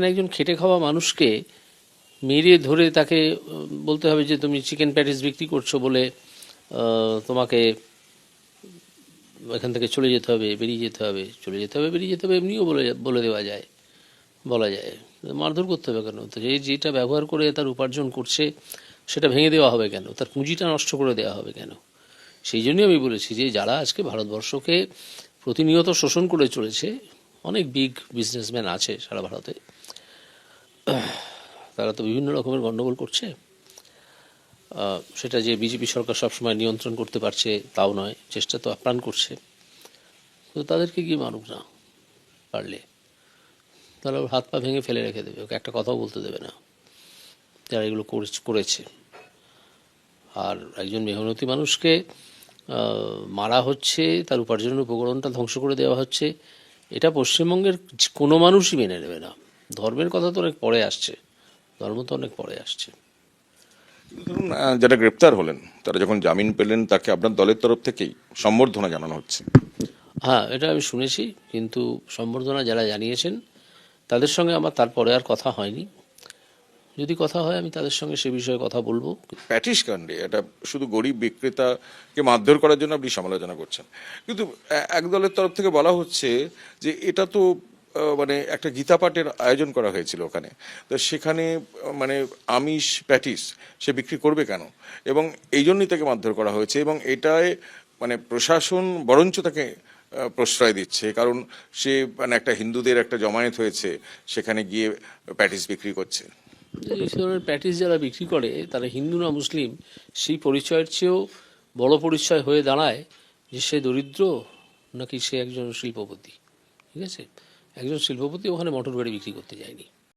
একজন খেটে খাওয়া মানুষকে মেরে ধরে তাকে বলতে হবে যে তুমি চিকেন প্যাটিস বিক্রি করছো বলে তোমাকে এখান থেকে চলে যেতে হবে, বেরিয়ে যেতে হবে, চলে যেতে হবে, বেরিয়ে যেতে হবে, এমনিও বলে দেওয়া যায়, বলা যায়। মারধর করতে হবে কেন? তো যেটা ব্যবহার করে তার উপার্জন করছে সেটা ভেঙে দেওয়া হবে কেন? তার পুঁজিটা নষ্ট করে দেওয়া হবে কেন? সেই জন্যই আমি বলেছি যে যারা আজকে ভারতবর্ষকে প্রতিনিয়ত শোষণ করে চলেছে, অনেক বিগ বিজনেসম্যান আছে সারা ভারতে, তারা তো বিভিন্ন রকমের গণ্ডগোল করছে। সেটা যে বিজেপি সরকার সবসময় নিয়ন্ত্রণ করতে পারছে তাও নয়, চেষ্টা তো আপ্রাণ করছে। তো তাদেরকে গিয়ে মারুক না পারলে, তাহলে ওর হাত পা ভেঙে ফেলে রেখে দেবে, ওকে একটা কথাও বলতে দেবে না যারা এগুলো করেছে। আর একজন মেহনতি মানুষকে মারা হচ্ছে, তার উপার্জনের উপকরণটা ধ্বংস করে দেওয়া হচ্ছে, এটা পশ্চিমবঙ্গের কোনো মানুষই মেনে নেবে না। ধর্মের কথা তো অনেক পরে আসছে, ধর্ম তো অনেক পরে আসছে। ধরুন যারা গ্রেপ্তার হলেন তারা যখন জামিন পেলেন তাকে আপনার দলের তরফ থেকেই সম্বর্ধনা জানানো হচ্ছে। হ্যাঁ, এটা আমি শুনেছি, কিন্তু সম্বর্ধনা যারা জানিয়েছেন তাদের সঙ্গে আমার তারপরে আর কথা হয়নি। যদি কথা হয় আমি তাদের সঙ্গে সে বিষয়ে কথা বলবো। প্যাটিস কাণ্ডে এটা শুধু গরিব বিক্রেতাকে মারধর করার জন্য আপনি সমালোচনা করছেন, কিন্তু এক দলের তরফ থেকে বলা হচ্ছে যে এটা তো মানে একটা গীতা পাঠের আয়োজন করা হয়েছিল ওখানে, তো সেখানে মানে আমিষ প্যাটিস সে বিক্রি করবে কেন, এবং এই জন্যই তাকে মারধর করা হয়েছে। এবং এটায় মানে প্রশাসন বরঞ্চ তাকে প্রশ্রয় দিচ্ছে, কারণ সে মানে একটা হিন্দুদের একটা জমায়েত হয়েছে, সেখানে গিয়ে প্যাটিস বিক্রি করছে। এই ধরনের প্যাটিস যারা বিক্রি করে তারা হিন্দু না মুসলিম, সেই পরিচয়ের চেয়েও বড় পরিচয় হয়ে দাঁড়ায় যে সে দরিদ্র নাকি সে একজন শিল্পপতি। ঠিক আছে, একজন শিল্পপতি ওখানে মটর গাড়ি বিক্রি করতে যায়নি।